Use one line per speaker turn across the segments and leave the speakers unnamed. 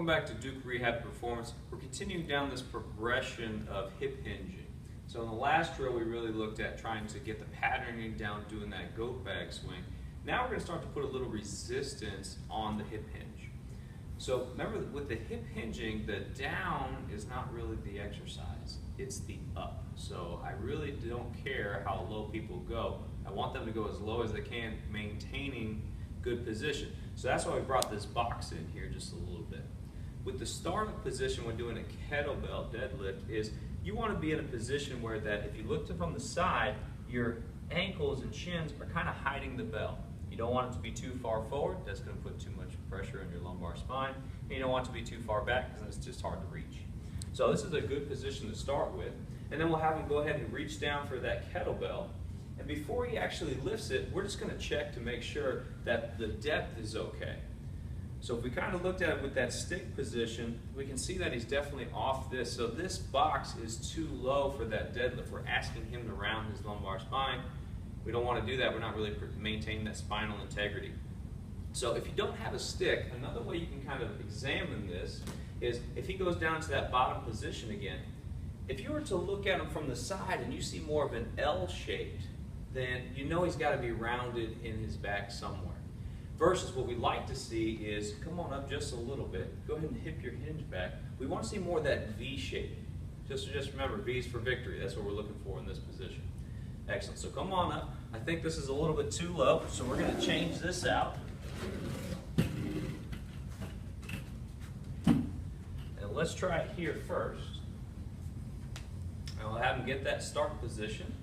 Welcome back to Duke Rehab Performance. We're continuing down this progression of hip hinging. So in the last drill we really looked at trying to get the patterning down doing that goat bag swing. Now we're going to start to put a little resistance on the hip hinge. So remember with the hip hinging, the down is not really the exercise, it's the up. So I really don't care how low people go. I want them to go as low as they can, maintaining good position. So that's why we brought this box in here just a little bit. With the starting position when doing a kettlebell deadlift is you want to be in a position where that if you looked from the side, your ankles and shins are kind of hiding the bell. You don't want it to be too far forward, that's going to put too much pressure on your lumbar spine. And you don't want it to be too far back because it's just hard to reach. So this is a good position to start with. And then we'll have him go ahead and reach down for that kettlebell. And before he actually lifts it, we're just going to check to make sure that the depth is okay. So if we kind of looked at it with that stick position, we can see that he's definitely off this. So this box is too low for that deadlift. We're asking him to round his lumbar spine. We don't want to do that. We're not really maintaining that spinal integrity. So if you don't have a stick, another way you can kind of examine this is if he goes down to that bottom position again, if you were to look at him from the side and you see more of an L shaped, then you know he's got to be rounded in his back somewhere. Versus what we like to see is, come on up just a little bit, go ahead and hip your hinge back. We want to see more of that V shape. Just remember, V is for victory. That's what we're looking for in this position. Excellent. So come on up. I think this is a little bit too low, so we're going to change this out. And let's try it here first. And we'll have him get that start position.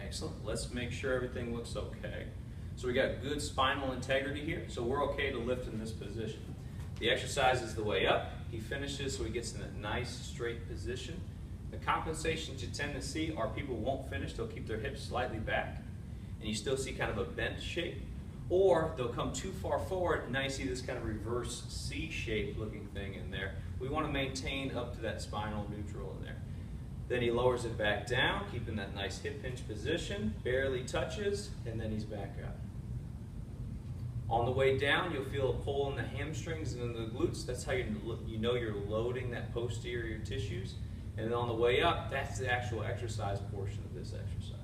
Excellent. Let's make sure everything looks okay. So we got good spinal integrity here, so we're okay to lift in this position. The exercise is the way up. He finishes so he gets in a nice straight position. The compensations you tend to see are people won't finish, they'll keep their hips slightly back, and you still see kind of a bent shape. Or they'll come too far forward, and now you see this kind of reverse C-shaped looking thing in there. We want to maintain up to that spinal neutral in there. Then he lowers it back down, keeping that nice hip hinge position, barely touches, and then he's back up. On the way down, you'll feel a pull in the hamstrings and in the glutes. That's how you know you're loading that posterior tissues. And then on the way up, that's the actual exercise portion of this exercise.